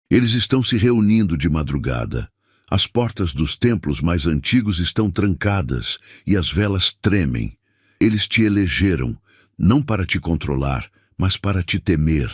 Eles estão se reunindo de madrugada. As portas dos templos mais antigos estão trancadas e as velas tremem. Eles te elegeram, não para te controlar, mas para te temer.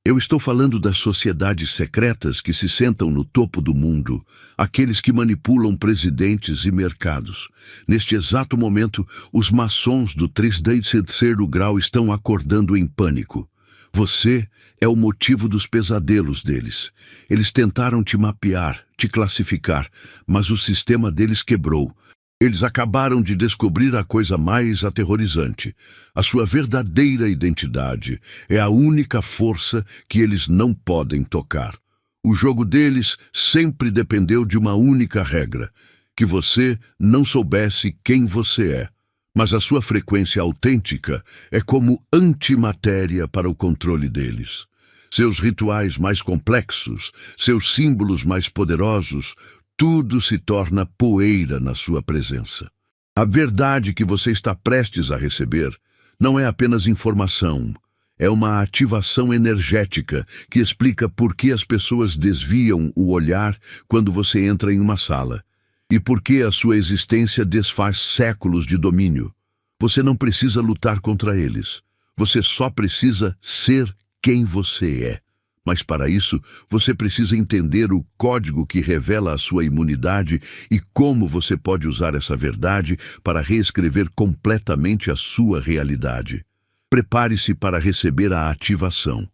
Eu estou falando das sociedades secretas que se sentam no topo do mundo, aqueles que manipulam presidentes e mercados. Neste exato momento, os maçons do 33º grau estão acordando em pânico. Você é o motivo dos pesadelos deles. Eles tentaram te mapear, te classificar, mas o sistema deles quebrou. Eles acabaram de descobrir a coisa mais aterrorizante. A sua verdadeira identidade é a única força que eles não podem tocar. O jogo deles sempre dependeu de uma única regra: que você não soubesse quem você é. Mas a sua frequência autêntica é como antimatéria para o controle deles. Seus rituais mais complexos, seus símbolos mais poderosos, tudo se torna poeira na sua presença. A verdade que você está prestes a receber não é apenas informação, é uma ativação energética que explica por que as pessoas desviam o olhar quando você entra em uma sala e por que a sua existência desfaz séculos de domínio. Você não precisa lutar contra eles, você só precisa ser quem você é. Mas para isso, você precisa entender o código que revela a sua imunidade e como você pode usar essa verdade para reescrever completamente a sua realidade. Prepare-se para receber a ativação.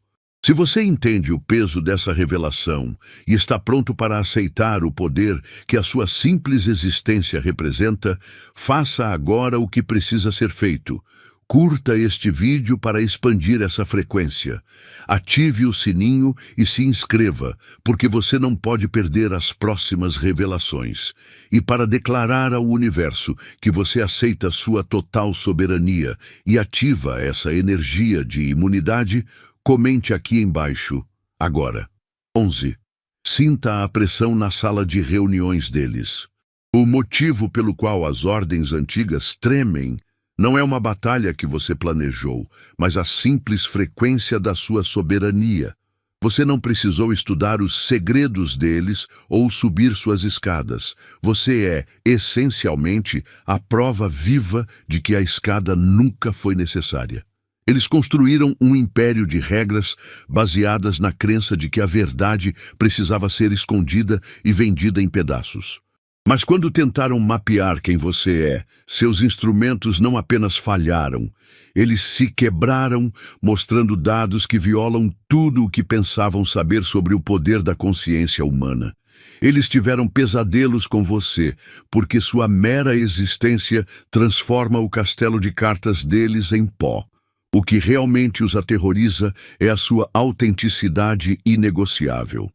Se você entende o peso dessa revelação e está pronto para aceitar o poder que a sua simples existência representa, faça agora o que precisa ser feito. Curta este vídeo para expandir essa frequência. Ative o sininho e se inscreva, porque você não pode perder as próximas revelações. E para declarar ao universo que você aceita sua total soberania e ativa essa energia de imunidade, comente aqui embaixo, agora. 11. Sinta a pressão na sala de reuniões deles. O motivo pelo qual as ordens antigas tremem não é uma batalha que você planejou, mas a simples frequência da sua soberania. Você não precisou estudar os segredos deles ou subir suas escadas. Você é, essencialmente, a prova viva de que a escada nunca foi necessária. Eles construíram um império de regras baseadas na crença de que a verdade precisava ser escondida e vendida em pedaços. Mas quando tentaram mapear quem você é, seus instrumentos não apenas falharam, eles se quebraram, mostrando dados que violam tudo o que pensavam saber sobre o poder da consciência humana. Eles tiveram pesadelos com você, porque sua mera existência transforma o castelo de cartas deles em pó. O que realmente os aterroriza é a sua autenticidade inegociável.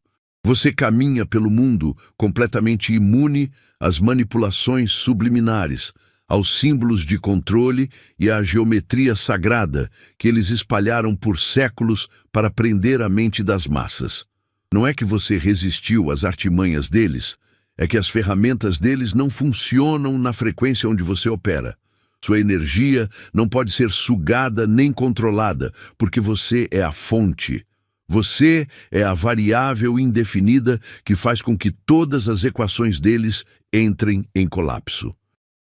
Você caminha pelo mundo completamente imune às manipulações subliminares, aos símbolos de controle e à geometria sagrada que eles espalharam por séculos para prender a mente das massas. Não é que você resistiu às artimanhas deles, é que as ferramentas deles não funcionam na frequência onde você opera. Sua energia não pode ser sugada nem controlada, porque você é a fonte. Você é a variável indefinida que faz com que todas as equações deles entrem em colapso.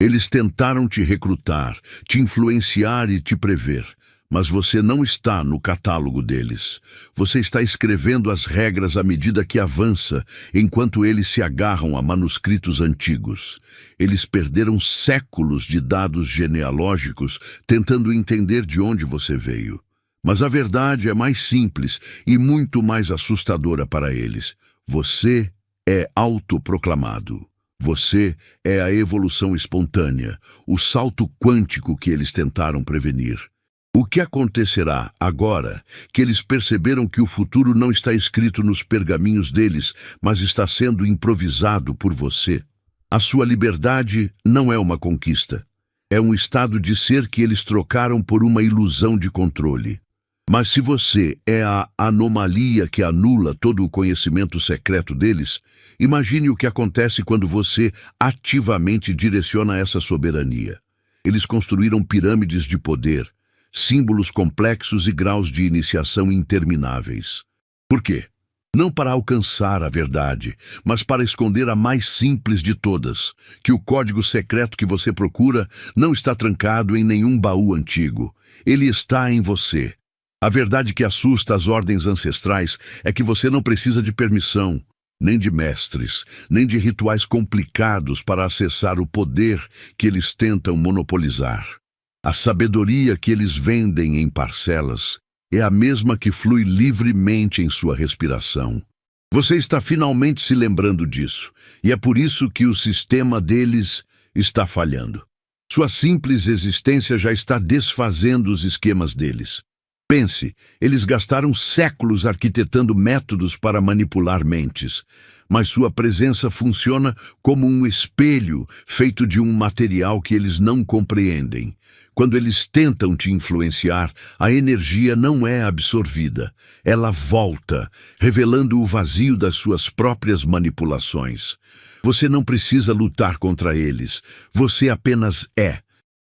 Eles tentaram te recrutar, te influenciar e te prever, mas você não está no catálogo deles. Você está escrevendo as regras à medida que avança, enquanto eles se agarram a manuscritos antigos. Eles perderam séculos de dados genealógicos tentando entender de onde você veio. Mas a verdade é mais simples e muito mais assustadora para eles. Você é autoproclamado. Você é a evolução espontânea, o salto quântico que eles tentaram prevenir. O que acontecerá agora que eles perceberam que o futuro não está escrito nos pergaminhos deles, mas está sendo improvisado por você? A sua liberdade não é uma conquista. É um estado de ser que eles trocaram por uma ilusão de controle. Mas se você é a anomalia que anula todo o conhecimento secreto deles, imagine o que acontece quando você ativamente direciona essa soberania. Eles construíram pirâmides de poder, símbolos complexos e graus de iniciação intermináveis. Por quê? Não para alcançar a verdade, mas para esconder a mais simples de todas, que o código secreto que você procura não está trancado em nenhum baú antigo. Ele está em você. A verdade que assusta as ordens ancestrais é que você não precisa de permissão, nem de mestres, nem de rituais complicados para acessar o poder que eles tentam monopolizar. A sabedoria que eles vendem em parcelas é a mesma que flui livremente em sua respiração. Você está finalmente se lembrando disso, e é por isso que o sistema deles está falhando. Sua simples existência já está desfazendo os esquemas deles. Pense, eles gastaram séculos arquitetando métodos para manipular mentes, mas sua presença funciona como um espelho feito de um material que eles não compreendem. Quando eles tentam te influenciar, a energia não é absorvida. Ela volta, revelando o vazio das suas próprias manipulações. Você não precisa lutar contra eles. Você apenas é.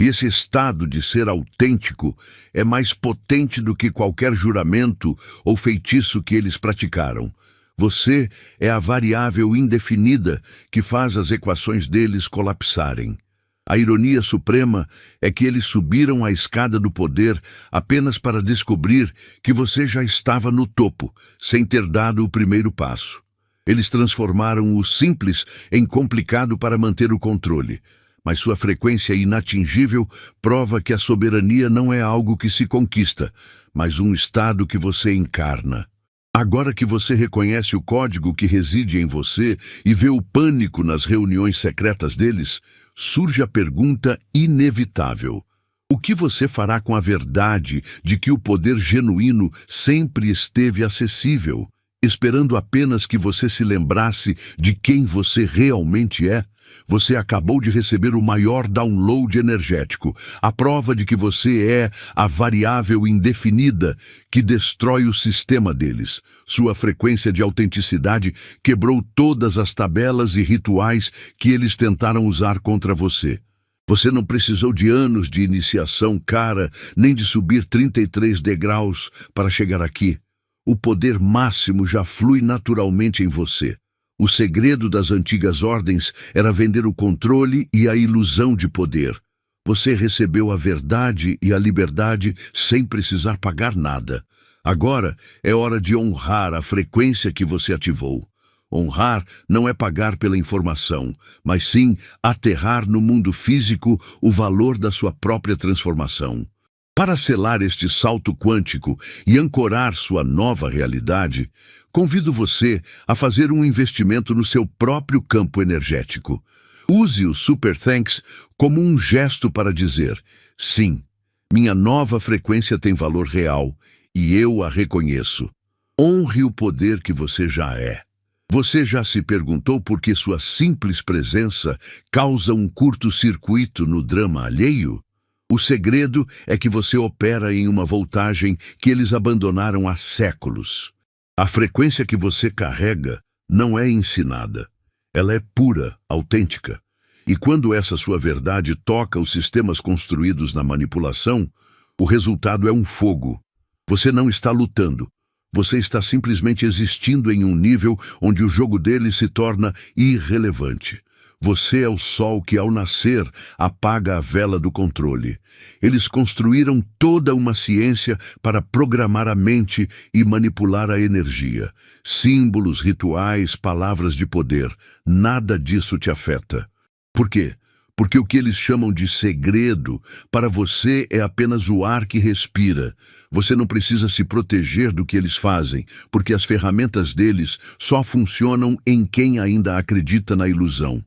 E esse estado de ser autêntico é mais potente do que qualquer juramento ou feitiço que eles praticaram. Você é a variável indefinida que faz as equações deles colapsarem. A ironia suprema é que eles subiram a escada do poder apenas para descobrir que você já estava no topo, sem ter dado o primeiro passo. Eles transformaram o simples em complicado para manter o controle, mas sua frequência inatingível prova que a soberania não é algo que se conquista, mas um estado que você encarna. Agora que você reconhece o código que reside em você e vê o pânico nas reuniões secretas deles, surge a pergunta inevitável: o que você fará com a verdade de que o poder genuíno sempre esteve acessível, esperando apenas que você se lembrasse de quem você realmente é? Você acabou de receber o maior download energético, a prova de que você é a variável indefinida que destrói o sistema deles. Sua frequência de autenticidade quebrou todas as tabelas e rituais que eles tentaram usar contra você. Você não precisou de anos de iniciação cara, nem de subir 33 degraus para chegar aqui. O poder máximo já flui naturalmente em você. O segredo das antigas ordens era vender o controle e a ilusão de poder. Você recebeu a verdade e a liberdade sem precisar pagar nada. Agora é hora de honrar a frequência que você ativou. Honrar não é pagar pela informação, mas sim aterrar no mundo físico o valor da sua própria transformação. Para selar este salto quântico e ancorar sua nova realidade, convido você a fazer um investimento no seu próprio campo energético. Use o Super Thanks como um gesto para dizer: sim, minha nova frequência tem valor real e eu a reconheço. Honre o poder que você já é. Você já se perguntou por que sua simples presença causa um curto-circuito no drama alheio? O segredo é que você opera em uma voltagem que eles abandonaram há séculos. A frequência que você carrega não é ensinada. Ela é pura, autêntica. E quando essa sua verdade toca os sistemas construídos na manipulação, o resultado é um fogo. Você não está lutando. Você está simplesmente existindo em um nível onde o jogo deles se torna irrelevante. Você é o sol que, ao nascer, apaga a vela do controle. Eles construíram toda uma ciência para programar a mente e manipular a energia. Símbolos, rituais, palavras de poder. Nada disso te afeta. Por quê? Porque o que eles chamam de segredo, para você é apenas o ar que respira. Você não precisa se proteger do que eles fazem, porque as ferramentas deles só funcionam em quem ainda acredita na ilusão.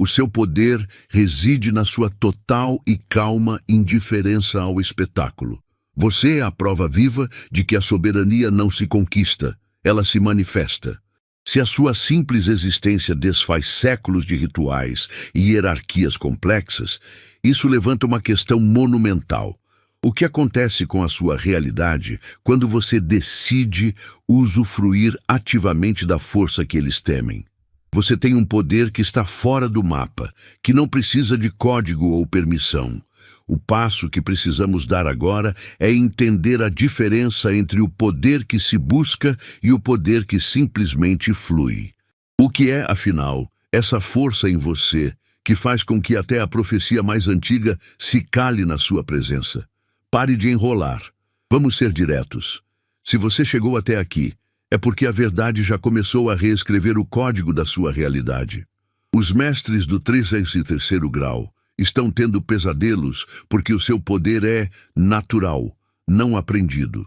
O seu poder reside na sua total e calma indiferença ao espetáculo. Você é a prova viva de que a soberania não se conquista, ela se manifesta. Se a sua simples existência desfaz séculos de rituais e hierarquias complexas, isso levanta uma questão monumental. O que acontece com a sua realidade quando você decide usufruir ativamente da força que eles temem? Você tem um poder que está fora do mapa, que não precisa de código ou permissão. O passo que precisamos dar agora é entender a diferença entre o poder que se busca e o poder que simplesmente flui. O que é, afinal, essa força em você que faz com que até a profecia mais antiga se cale na sua presença? Pare de enrolar. Vamos ser diretos. Se você chegou até aqui, é porque a verdade já começou a reescrever o código da sua realidade. Os mestres do 33º grau estão tendo pesadelos porque o seu poder é natural, não aprendido.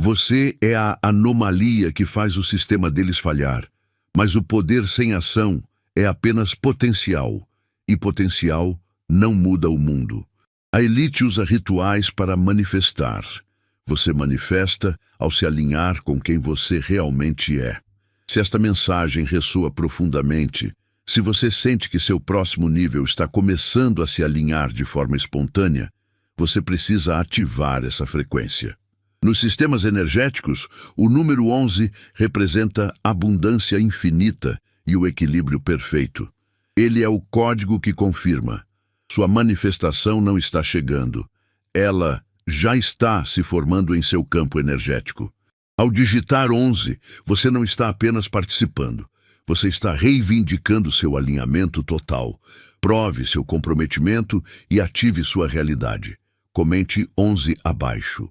Você é a anomalia que faz o sistema deles falhar, mas o poder sem ação é apenas potencial, e potencial não muda o mundo. A elite usa rituais para manifestar. Você manifesta ao se alinhar com quem você realmente é. Se esta mensagem ressoa profundamente, se você sente que seu próximo nível está começando a se alinhar de forma espontânea, você precisa ativar essa frequência. Nos sistemas energéticos, o número 11 representa abundância infinita e o equilíbrio perfeito. Ele é o código que confirma: sua manifestação não está chegando. Ela já está se formando em seu campo energético. Ao digitar 11, você não está apenas participando. Você está reivindicando seu alinhamento total. Prove seu comprometimento e ative sua realidade. Comente 11 abaixo.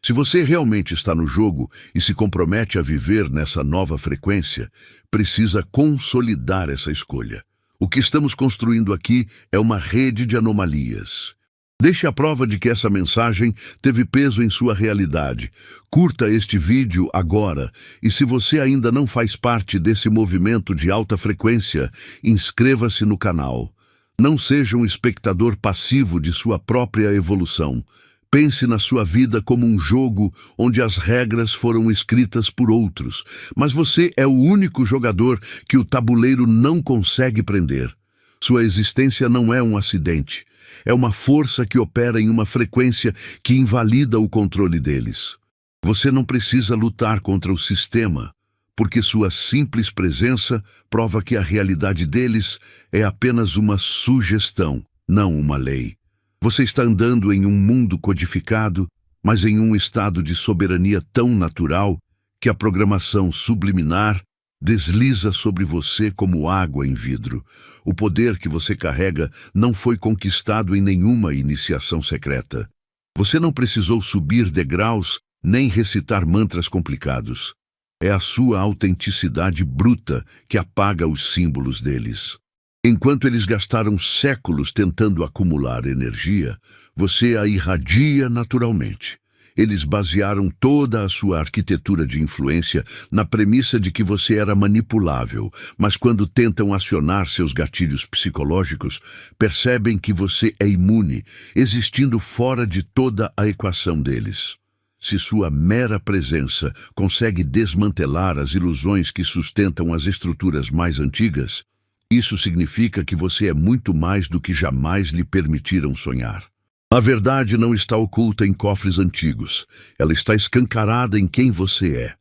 Se você realmente está no jogo e se compromete a viver nessa nova frequência, precisa consolidar essa escolha. O que estamos construindo aqui é uma rede de anomalias. Deixe a prova de que essa mensagem teve peso em sua realidade. Curta este vídeo agora e, se você ainda não faz parte desse movimento de alta frequência, inscreva-se no canal. Não seja um espectador passivo de sua própria evolução. Pense na sua vida como um jogo onde as regras foram escritas por outros, mas você é o único jogador que o tabuleiro não consegue prender. Sua existência não é um acidente. É uma força que opera em uma frequência que invalida o controle deles. Você não precisa lutar contra o sistema, porque sua simples presença prova que a realidade deles é apenas uma sugestão, não uma lei. Você está andando em um mundo codificado, mas em um estado de soberania tão natural que a programação subliminar desliza sobre você como água em vidro. O poder que você carrega não foi conquistado em nenhuma iniciação secreta. Você não precisou subir degraus nem recitar mantras complicados. É a sua autenticidade bruta que apaga os símbolos deles. Enquanto eles gastaram séculos tentando acumular energia, você a irradia naturalmente. Eles basearam toda a sua arquitetura de influência na premissa de que você era manipulável, mas quando tentam acionar seus gatilhos psicológicos, percebem que você é imune, existindo fora de toda a equação deles. Se sua mera presença consegue desmantelar as ilusões que sustentam as estruturas mais antigas, isso significa que você é muito mais do que jamais lhe permitiram sonhar. A verdade não está oculta em cofres antigos. Ela está escancarada em quem você é.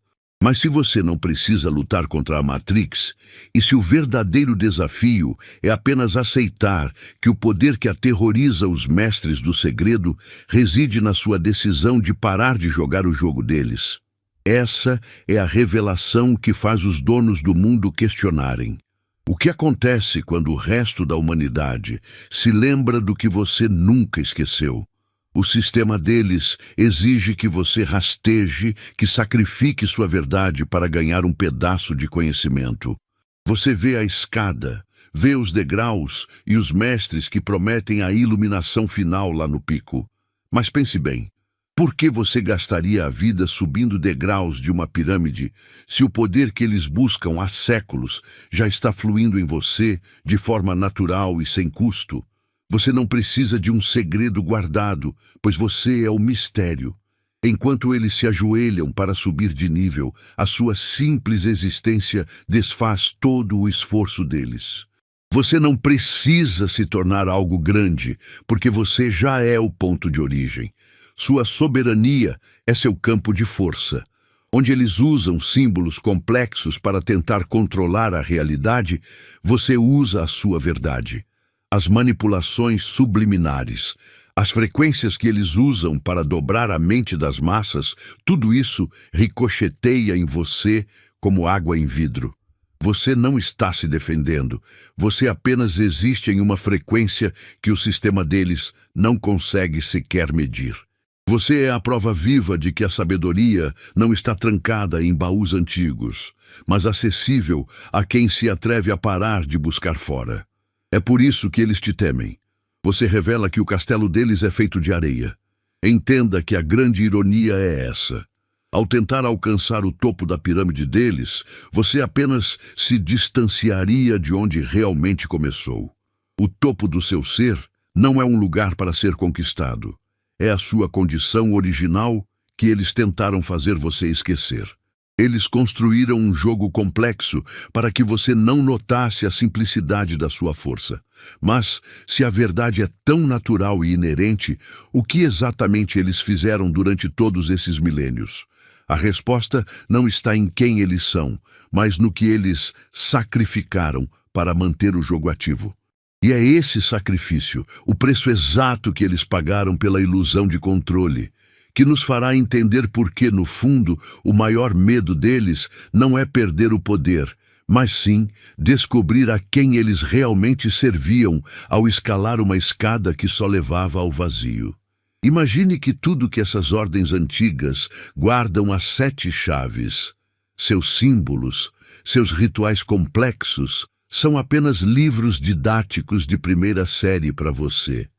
Mas se você não precisa lutar contra a Matrix, e se o verdadeiro desafio é apenas aceitar que o poder que aterroriza os mestres do segredo reside na sua decisão de parar de jogar o jogo deles, essa é a revelação que faz os donos do mundo questionarem. O que acontece quando o resto da humanidade se lembra do que você nunca esqueceu? O sistema deles exige que você rasteje, que sacrifique sua verdade para ganhar um pedaço de conhecimento. Você vê a escada, vê os degraus e os mestres que prometem a iluminação final lá no pico. Mas pense bem. Por que você gastaria a vida subindo degraus de uma pirâmide se o poder que eles buscam há séculos já está fluindo em você de forma natural e sem custo? Você não precisa de um segredo guardado, pois você é o mistério. Enquanto eles se ajoelham para subir de nível, a sua simples existência desfaz todo o esforço deles. Você não precisa se tornar algo grande, porque você já é o ponto de origem. Sua soberania é seu campo de força. Onde eles usam símbolos complexos para tentar controlar a realidade, você usa a sua verdade. As manipulações subliminares, As frequências que eles usam para dobrar a mente das massas, tudo isso ricocheteia em você como água em vidro. Você não está se defendendo, você apenas existe em uma frequência que o sistema deles não consegue sequer medir. Você é a prova viva de que a sabedoria não está trancada em baús antigos, mas acessível a quem se atreve a parar de buscar fora. É por isso que eles te temem. Você revela que o castelo deles é feito de areia. Entenda que a grande ironia é essa. Ao tentar alcançar o topo da pirâmide deles, você apenas se distanciaria de onde realmente começou. O topo do seu ser não é um lugar para ser conquistado. É a sua condição original que eles tentaram fazer você esquecer. Eles construíram um jogo complexo para que você não notasse a simplicidade da sua força. Mas, se a verdade é tão natural e inerente, o que exatamente eles fizeram durante todos esses milênios? A resposta não está em quem eles são, mas no que eles sacrificaram para manter o jogo ativo. E é esse sacrifício, o preço exato que eles pagaram pela ilusão de controle, que nos fará entender por que, no fundo, o maior medo deles não é perder o poder, mas sim descobrir a quem eles realmente serviam ao escalar uma escada que só levava ao vazio. Imagine que tudo que essas ordens antigas guardam as 7 chaves, seus símbolos, seus rituais complexos, são apenas livros didáticos de primeira série para você.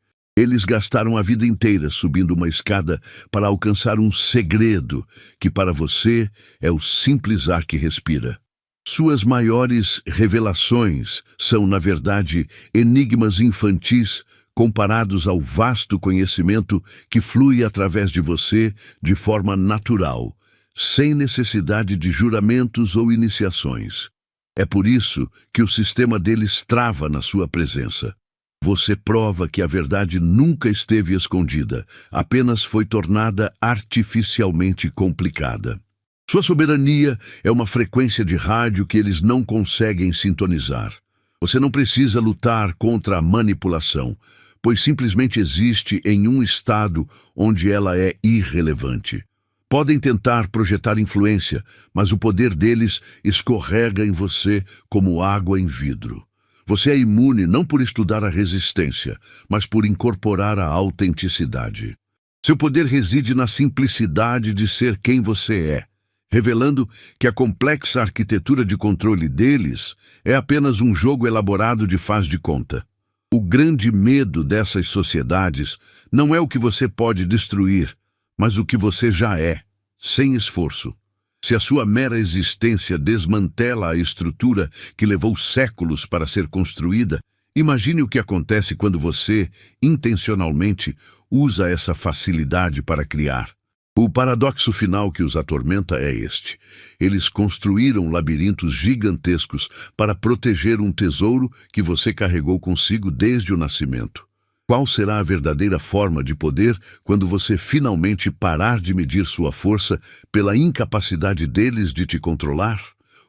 Eles gastaram a vida inteira subindo uma escada para alcançar um segredo que para você é o simples ar que respira. Suas maiores revelações são, na verdade, enigmas infantis comparados ao vasto conhecimento que flui através de você de forma natural, sem necessidade de juramentos ou iniciações. É por isso que o sistema deles trava na sua presença. Você prova que a verdade nunca esteve escondida, apenas foi tornada artificialmente complicada. Sua soberania é uma frequência de rádio que eles não conseguem sintonizar. Você não precisa lutar contra a manipulação, pois simplesmente existe em um estado onde ela é irrelevante. Podem tentar projetar influência, mas o poder deles escorrega em você como água em vidro. Você é imune não por estudar a resistência, mas por incorporar a autenticidade. Seu poder reside na simplicidade de ser quem você é, revelando que a complexa arquitetura de controle deles é apenas um jogo elaborado de faz de conta. O grande medo dessas sociedades não é o que você pode destruir, mas o que você já é, sem esforço. Se a sua mera existência desmantela a estrutura que levou séculos para ser construída, imagine o que acontece quando você, intencionalmente, usa essa facilidade para criar. O paradoxo final que os atormenta é este. Eles construíram labirintos gigantescos para proteger um tesouro que você carregou consigo desde o nascimento. Qual será a verdadeira forma de poder quando você finalmente parar de medir sua força pela incapacidade deles de te controlar?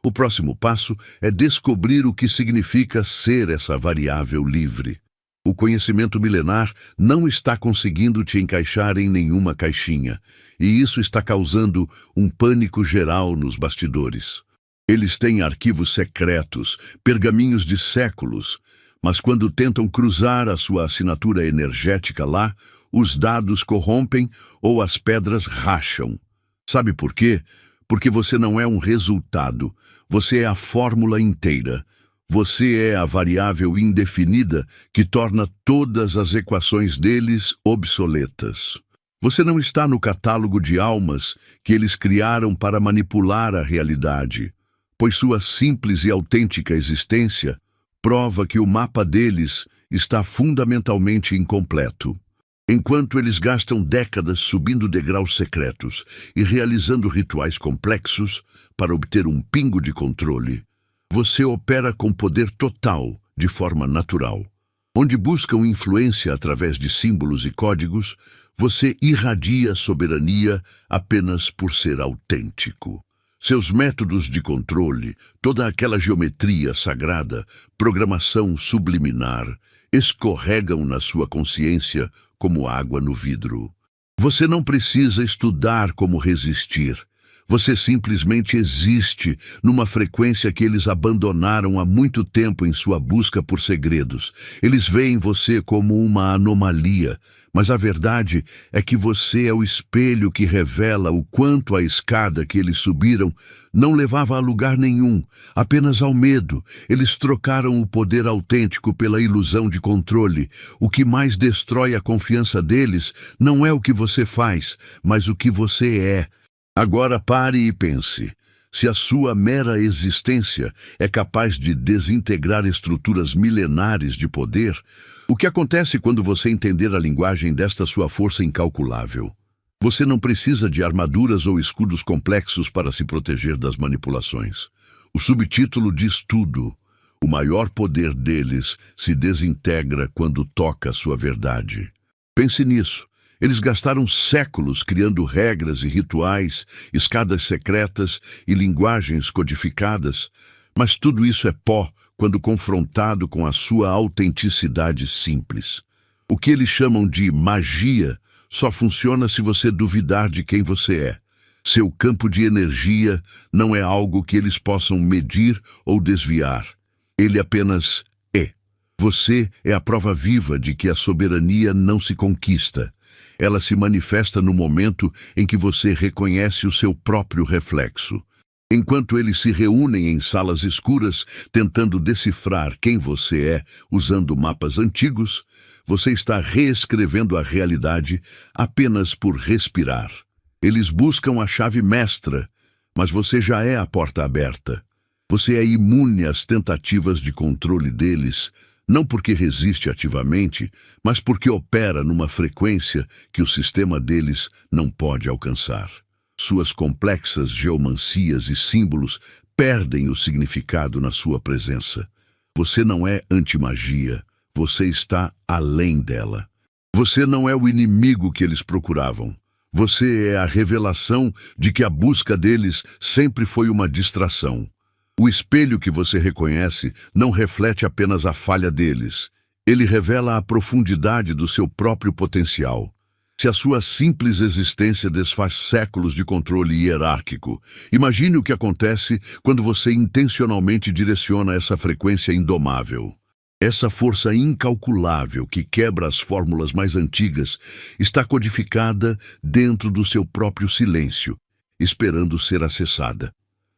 O próximo passo é descobrir o que significa ser essa variável livre. O conhecimento milenar não está conseguindo te encaixar em nenhuma caixinha, e isso está causando um pânico geral nos bastidores. Eles têm arquivos secretos, pergaminhos de séculos, mas quando tentam cruzar a sua assinatura energética lá, os dados corrompem ou as pedras racham. Sabe por quê? Porque você não é um resultado, você é a fórmula inteira. Você é a variável indefinida que torna todas as equações deles obsoletas. Você não está no catálogo de almas que eles criaram para manipular a realidade, pois sua simples e autêntica existência prova que o mapa deles está fundamentalmente incompleto. Enquanto eles gastam décadas subindo degraus secretos e realizando rituais complexos para obter um pingo de controle, você opera com poder total, de forma natural. Onde buscam influência através de símbolos e códigos, você irradia soberania apenas por ser autêntico. Seus métodos de controle, toda aquela geometria sagrada, programação subliminar, escorregam na sua consciência como água no vidro. Você não precisa estudar como resistir. Você simplesmente existe numa frequência que eles abandonaram há muito tempo em sua busca por segredos. Eles veem você como uma anomalia, mas a verdade é que você é o espelho que revela o quanto a escada que eles subiram não levava a lugar nenhum, apenas ao medo. Eles trocaram o poder autêntico pela ilusão de controle. O que mais destrói a confiança deles não é o que você faz, mas o que você é. Agora pare e pense. Se a sua mera existência é capaz de desintegrar estruturas milenares de poder, o que acontece quando você entender a linguagem desta sua força incalculável? Você não precisa de armaduras ou escudos complexos para se proteger das manipulações. O subtítulo diz tudo. O maior poder deles se desintegra quando toca a sua verdade. Pense nisso. Eles gastaram séculos criando regras e rituais, escadas secretas e linguagens codificadas, mas tudo isso é pó quando confrontado com a sua autenticidade simples. O que eles chamam de magia só funciona se você duvidar de quem você é. Seu campo de energia não é algo que eles possam medir ou desviar. Ele apenas é. Você é a prova viva de que a soberania não se conquista. Ela se manifesta no momento em que você reconhece o seu próprio reflexo. Enquanto eles se reúnem em salas escuras, tentando decifrar quem você é usando mapas antigos, você está reescrevendo a realidade apenas por respirar. Eles buscam a chave mestra, mas você já é a porta aberta. Você é imune às tentativas de controle deles, não porque resiste ativamente, mas porque opera numa frequência que o sistema deles não pode alcançar. Suas complexas geomancias e símbolos perdem o significado na sua presença. Você não é antimagia, você está além dela. Você não é o inimigo que eles procuravam. Você é a revelação de que a busca deles sempre foi uma distração. O espelho que você reconhece não reflete apenas a falha deles. Ele revela a profundidade do seu próprio potencial. Se a sua simples existência desfaz séculos de controle hierárquico, imagine o que acontece quando você intencionalmente direciona essa frequência indomável. Essa força incalculável que quebra as fórmulas mais antigas está codificada dentro do seu próprio silêncio, esperando ser acessada.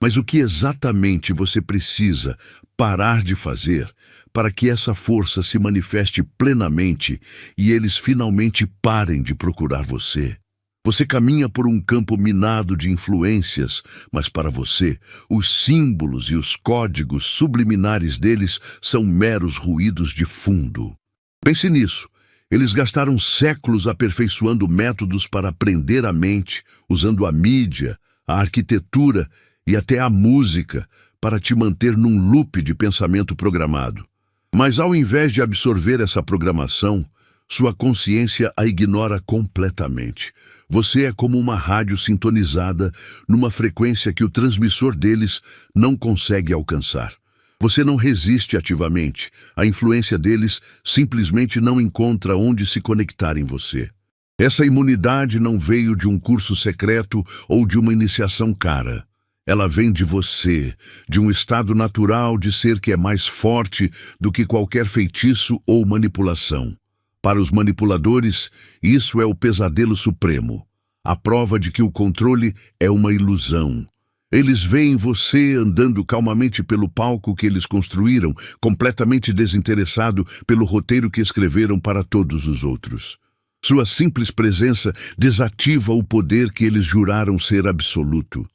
Mas o que exatamente você precisa parar de fazer para que essa força se manifeste plenamente e eles finalmente parem de procurar você? Você caminha por um campo minado de influências, mas para você, os símbolos e os códigos subliminares deles são meros ruídos de fundo. Pense nisso. Eles gastaram séculos aperfeiçoando métodos para aprender a mente, usando a mídia, a arquitetura e até a música para te manter num loop de pensamento programado. Mas ao invés de absorver essa programação, sua consciência a ignora completamente. Você é como uma rádio sintonizada numa frequência que o transmissor deles não consegue alcançar. Você não resiste ativamente. A influência deles simplesmente não encontra onde se conectar em você. Essa imunidade não veio de um curso secreto ou de uma iniciação cara. Ela vem de você, de um estado natural de ser que é mais forte do que qualquer feitiço ou manipulação. Para os manipuladores, isso é o pesadelo supremo, a prova de que o controle é uma ilusão. Eles veem você andando calmamente pelo palco que eles construíram, completamente desinteressado pelo roteiro que escreveram para todos os outros. Sua simples presença desativa o poder que eles juraram ser absoluto.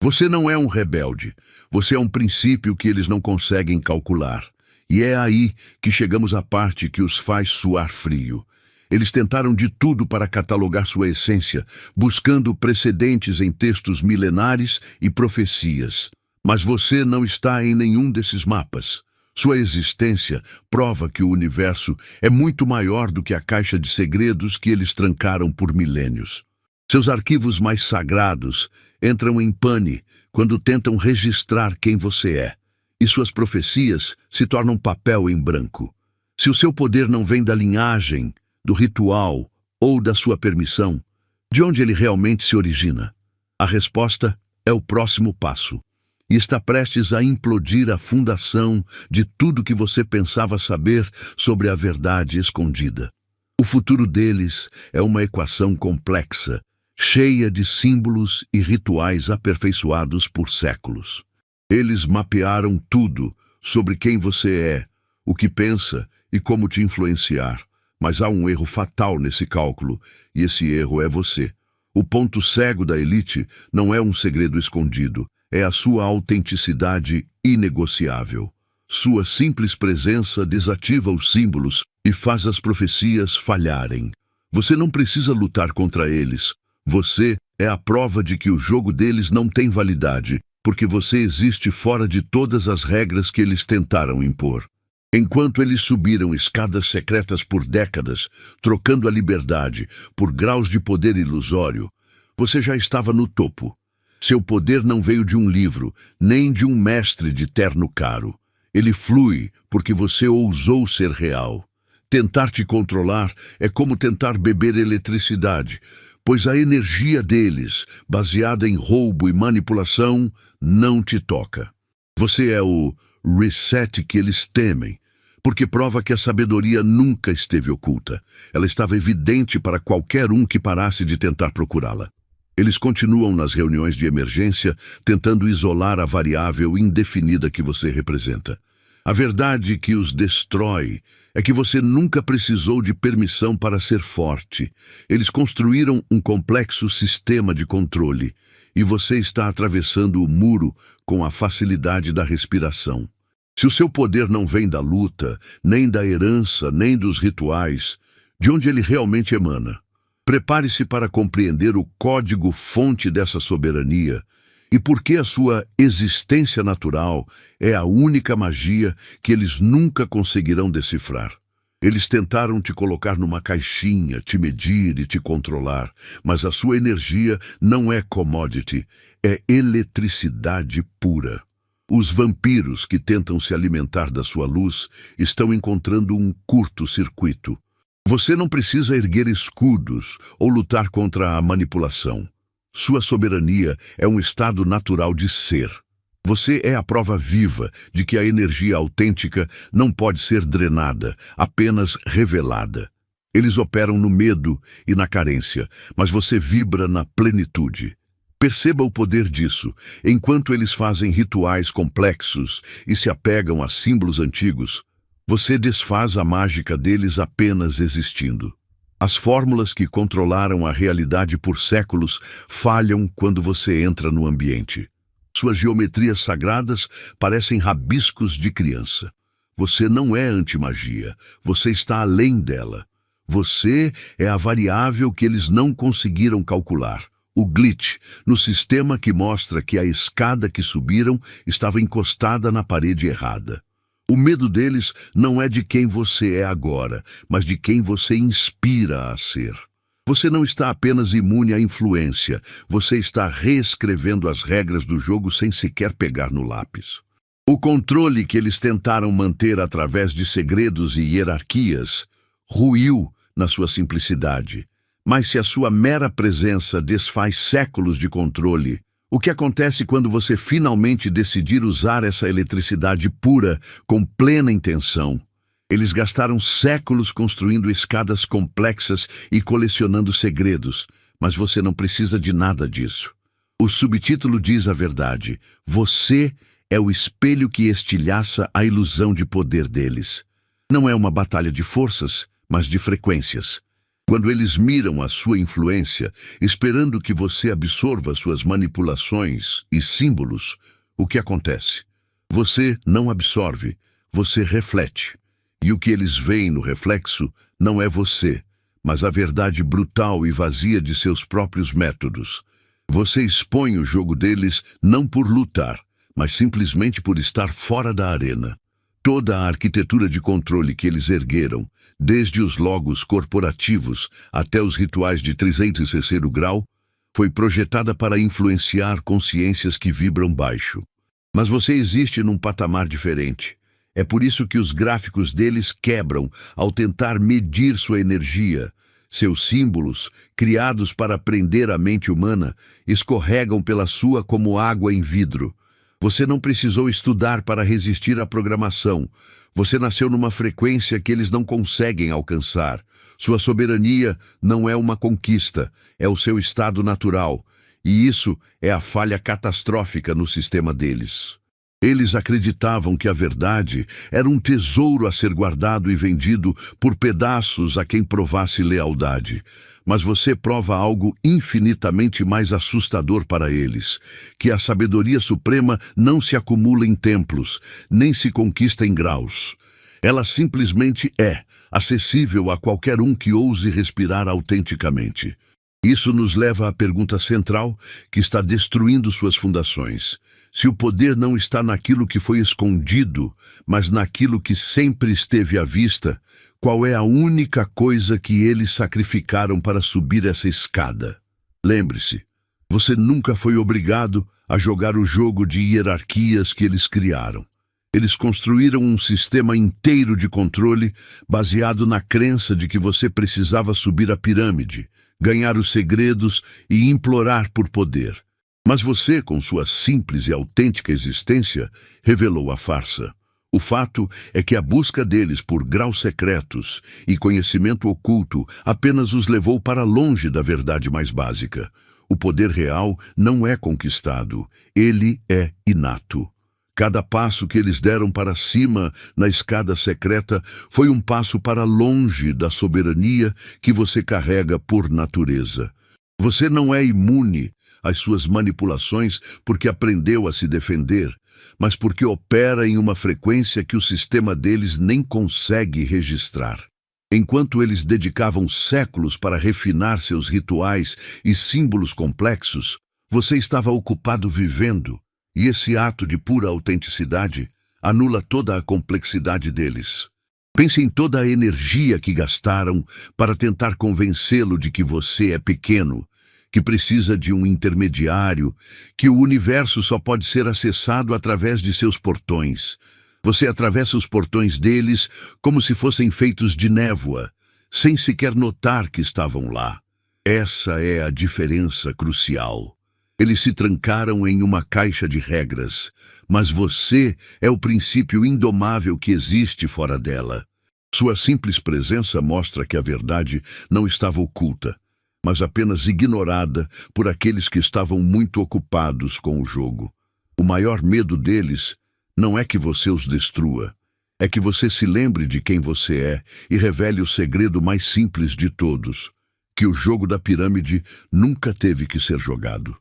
Você não é um rebelde, você é um princípio que eles não conseguem calcular. E é aí que chegamos à parte que os faz suar frio. Eles tentaram de tudo para catalogar sua essência, buscando precedentes em textos milenares e profecias. Mas você não está em nenhum desses mapas. Sua existência prova que o universo é muito maior do que a caixa de segredos que eles trancaram por milênios. Seus arquivos mais sagrados entram em pane quando tentam registrar quem você é, e suas profecias se tornam papel em branco. Se o seu poder não vem da linhagem, do ritual ou da sua permissão? De onde ele realmente se origina? A resposta é o próximo passo. E está prestes a implodir a fundação de tudo que você pensava saber sobre a verdade escondida. O futuro deles é uma equação complexa, cheia de símbolos e rituais aperfeiçoados por séculos. Eles mapearam tudo sobre quem você é, o que pensa e como te influenciar. Mas há um erro fatal nesse cálculo, e esse erro é você. O ponto cego da elite não é um segredo escondido, é a sua autenticidade inegociável. Sua simples presença desativa os símbolos e faz as profecias falharem. Você não precisa lutar contra eles. Você é a prova de que o jogo deles não tem validade, porque você existe fora de todas as regras que eles tentaram impor. Enquanto eles subiram escadas secretas por décadas, trocando a liberdade por graus de poder ilusório, você já estava no topo. Seu poder não veio de um livro, nem de um mestre de terno caro. Ele flui porque você ousou ser real. Tentar te controlar é como tentar beber eletricidade, pois a energia deles, baseada em roubo e manipulação, não te toca. Você é o reset que eles temem, porque prova que a sabedoria nunca esteve oculta. Ela estava evidente para qualquer um que parasse de tentar procurá-la. Eles continuam nas reuniões de emergência, tentando isolar a variável indefinida que você representa. A verdade que os destrói é que você nunca precisou de permissão para ser forte. Eles construíram um complexo sistema de controle, e você está atravessando o muro com a facilidade da respiração. Se o seu poder não vem da luta, nem da herança, nem dos rituais, de onde ele realmente emana? Prepare-se para compreender o código-fonte dessa soberania e por que a sua existência natural é a única magia que eles nunca conseguirão decifrar. Eles tentaram te colocar numa caixinha, te medir e te controlar, mas a sua energia não é commodity, é eletricidade pura. Os vampiros que tentam se alimentar da sua luz estão encontrando um curto-circuito. Você não precisa erguer escudos ou lutar contra a manipulação. Sua soberania é um estado natural de ser. Você é a prova viva de que a energia autêntica não pode ser drenada, apenas revelada. Eles operam no medo e na carência, mas você vibra na plenitude. Perceba o poder disso. Enquanto eles fazem rituais complexos e se apegam a símbolos antigos, você desfaz a mágica deles apenas existindo. As fórmulas que controlaram a realidade por séculos falham quando você entra no ambiente. Suas geometrias sagradas parecem rabiscos de criança. Você não é antimagia, você está além dela. Você é a variável que eles não conseguiram calcular. O glitch, no sistema que mostra que a escada que subiram estava encostada na parede errada. O medo deles não é de quem você é agora, mas de quem você inspira a ser. Você não está apenas imune à influência, você está reescrevendo as regras do jogo sem sequer pegar no lápis. O controle que eles tentaram manter através de segredos e hierarquias ruiu na sua simplicidade. Mas se a sua mera presença desfaz séculos de controle, o que acontece quando você finalmente decidir usar essa eletricidade pura com plena intenção? Eles gastaram séculos construindo escadas complexas e colecionando segredos, mas você não precisa de nada disso. O subtítulo diz a verdade. Você é o espelho que estilhaça a ilusão de poder deles. Não é uma batalha de forças, mas de frequências. Quando eles miram a sua influência, esperando que você absorva suas manipulações e símbolos, o que acontece? Você não absorve, você reflete. E o que eles veem no reflexo não é você, mas a verdade brutal e vazia de seus próprios métodos. Você expõe o jogo deles não por lutar, mas simplesmente por estar fora da arena. Toda a arquitetura de controle que eles ergueram, desde os logos corporativos até os rituais de 360º grau, foi projetada para influenciar consciências que vibram baixo. Mas você existe num patamar diferente. É por isso que os gráficos deles quebram ao tentar medir sua energia. Seus símbolos, criados para prender a mente humana, escorregam pela sua como água em vidro. Você não precisou estudar para resistir à programação. Você nasceu numa frequência que eles não conseguem alcançar. Sua soberania não é uma conquista, é o seu estado natural. E isso é a falha catastrófica no sistema deles. Eles acreditavam que a verdade era um tesouro a ser guardado e vendido por pedaços a quem provasse lealdade. Mas você prova algo infinitamente mais assustador para eles, que a sabedoria suprema não se acumula em templos, nem se conquista em graus. Ela simplesmente é, acessível a qualquer um que ouse respirar autenticamente. Isso nos leva à pergunta central que está destruindo suas fundações. Se o poder não está naquilo que foi escondido, mas naquilo que sempre esteve à vista, qual é a única coisa que eles sacrificaram para subir essa escada? Lembre-se, você nunca foi obrigado a jogar o jogo de hierarquias que eles criaram. Eles construíram um sistema inteiro de controle baseado na crença de que você precisava subir a pirâmide, ganhar os segredos e implorar por poder. Mas você, com sua simples e autêntica existência, revelou a farsa. O fato é que a busca deles por graus secretos e conhecimento oculto apenas os levou para longe da verdade mais básica. O poder real não é conquistado, ele é inato. Cada passo que eles deram para cima na escada secreta foi um passo para longe da soberania que você carrega por natureza. Você não é imune às suas manipulações porque aprendeu a se defender, mas porque opera em uma frequência que o sistema deles nem consegue registrar. Enquanto eles dedicavam séculos para refinar seus rituais e símbolos complexos, você estava ocupado vivendo. E esse ato de pura autenticidade anula toda a complexidade deles. Pense em toda a energia que gastaram para tentar convencê-lo de que você é pequeno, que precisa de um intermediário, que o universo só pode ser acessado através de seus portões. Você atravessa os portões deles como se fossem feitos de névoa, sem sequer notar que estavam lá. Essa é a diferença crucial. Eles se trancaram em uma caixa de regras, mas você é o princípio indomável que existe fora dela. Sua simples presença mostra que a verdade não estava oculta, mas apenas ignorada por aqueles que estavam muito ocupados com o jogo. O maior medo deles não é que você os destrua, é que você se lembre de quem você é e revele o segredo mais simples de todos, que o jogo da pirâmide nunca teve que ser jogado.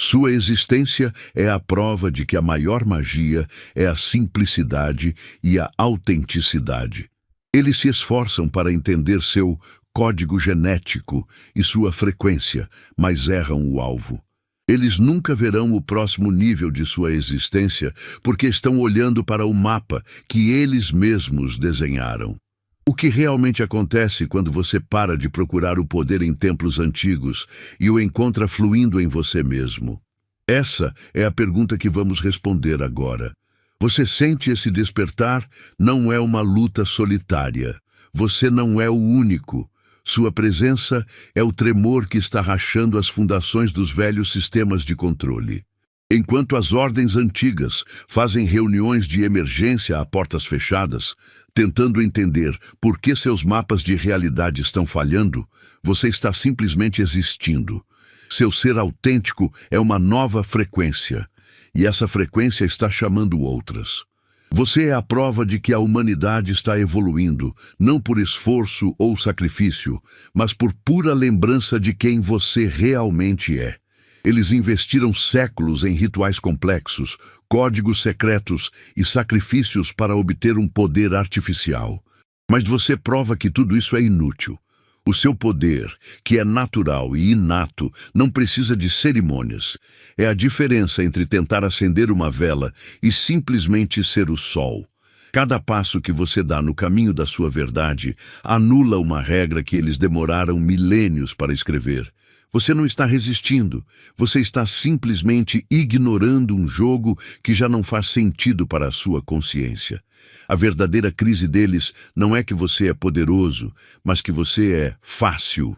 Sua existência é a prova de que a maior magia é a simplicidade e a autenticidade. Eles se esforçam para entender seu código genético e sua frequência, mas erram o alvo. Eles nunca verão o próximo nível de sua existência porque estão olhando para o mapa que eles mesmos desenharam. O que realmente acontece quando você para de procurar o poder em templos antigos e o encontra fluindo em você mesmo? Essa é a pergunta que vamos responder agora. Você sente esse despertar? Não é uma luta solitária. Você não é o único. Sua presença é o tremor que está rachando as fundações dos velhos sistemas de controle. Enquanto as ordens antigas fazem reuniões de emergência a portas fechadas, tentando entender por que seus mapas de realidade estão falhando, você está simplesmente existindo. Seu ser autêntico é uma nova frequência, e essa frequência está chamando outras. Você é a prova de que a humanidade está evoluindo, não por esforço ou sacrifício, mas por pura lembrança de quem você realmente é. Eles investiram séculos em rituais complexos, códigos secretos e sacrifícios para obter um poder artificial. Mas você prova que tudo isso é inútil. O seu poder, que é natural e inato, não precisa de cerimônias. É a diferença entre tentar acender uma vela e simplesmente ser o sol. Cada passo que você dá no caminho da sua verdade anula uma regra que eles demoraram milênios para escrever. Você não está resistindo, você está simplesmente ignorando um jogo que já não faz sentido para a sua consciência. A verdadeira crise deles não é que você é poderoso, mas que você é fácil.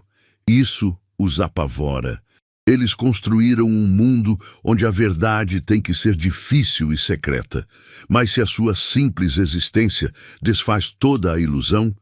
Isso os apavora. Eles construíram um mundo onde a verdade tem que ser difícil e secreta. Mas se a sua simples existência desfaz toda a ilusão,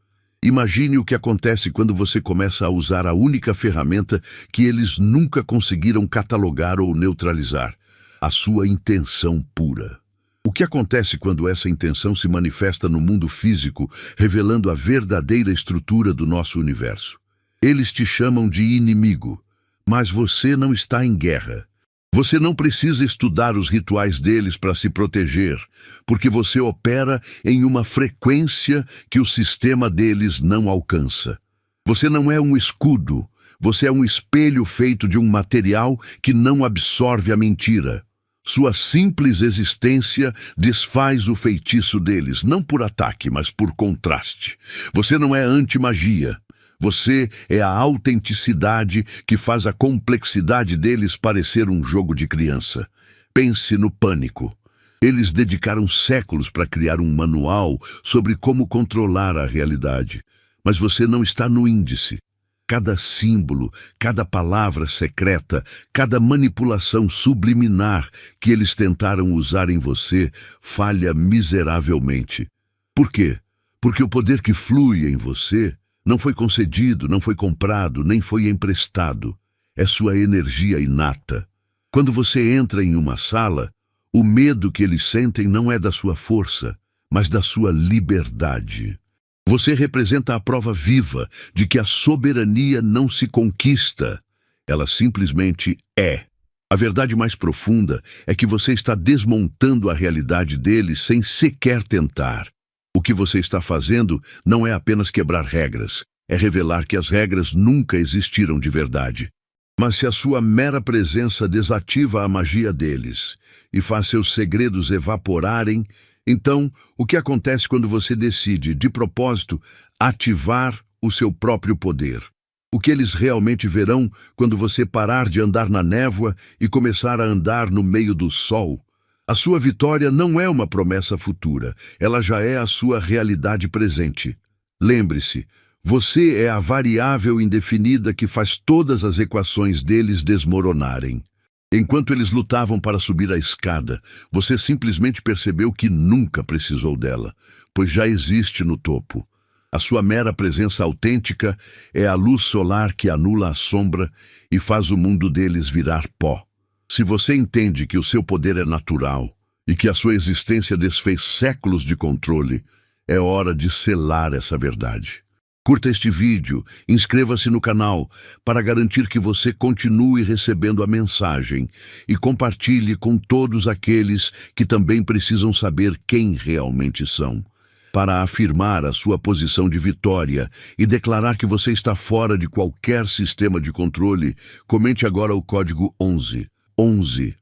imagine o que acontece quando você começa a usar a única ferramenta que eles nunca conseguiram catalogar ou neutralizar: a sua intenção pura. O que acontece quando essa intenção se manifesta no mundo físico, revelando a verdadeira estrutura do nosso universo? Eles te chamam de inimigo, mas você não está em guerra. Você não precisa estudar os rituais deles para se proteger, porque você opera em uma frequência que o sistema deles não alcança. Você não é um escudo, você é um espelho feito de um material que não absorve a mentira. Sua simples existência desfaz o feitiço deles, não por ataque, mas por contraste. Você não é anti-magia. Você é a autenticidade que faz a complexidade deles parecer um jogo de criança. Pense no pânico. Eles dedicaram séculos para criar um manual sobre como controlar a realidade. Mas você não está no índice. Cada símbolo, cada palavra secreta, cada manipulação subliminar que eles tentaram usar em você falha miseravelmente. Por quê? Porque o poder que flui em você não foi concedido, não foi comprado, nem foi emprestado. É sua energia inata. Quando você entra em uma sala, o medo que eles sentem não é da sua força, mas da sua liberdade. Você representa a prova viva de que a soberania não se conquista, ela simplesmente é. A verdade mais profunda é que você está desmontando a realidade deles sem sequer tentar. O que você está fazendo não é apenas quebrar regras, é revelar que as regras nunca existiram de verdade. Mas se a sua mera presença desativa a magia deles e faz seus segredos evaporarem, então o que acontece quando você decide, de propósito, ativar o seu próprio poder? O que eles realmente verão quando você parar de andar na névoa e começar a andar no meio do sol? A sua vitória não é uma promessa futura, ela já é a sua realidade presente. Lembre-se, você é a variável indefinida que faz todas as equações deles desmoronarem. Enquanto eles lutavam para subir a escada, você simplesmente percebeu que nunca precisou dela, pois já existe no topo. A sua mera presença autêntica é a luz solar que anula a sombra e faz o mundo deles virar pó. Se você entende que o seu poder é natural e que a sua existência desfez séculos de controle, é hora de selar essa verdade. Curta este vídeo, inscreva-se no canal para garantir que você continue recebendo a mensagem e compartilhe com todos aqueles que também precisam saber quem realmente são. Para afirmar a sua posição de vitória e declarar que você está fora de qualquer sistema de controle, comente agora o código 11. 11.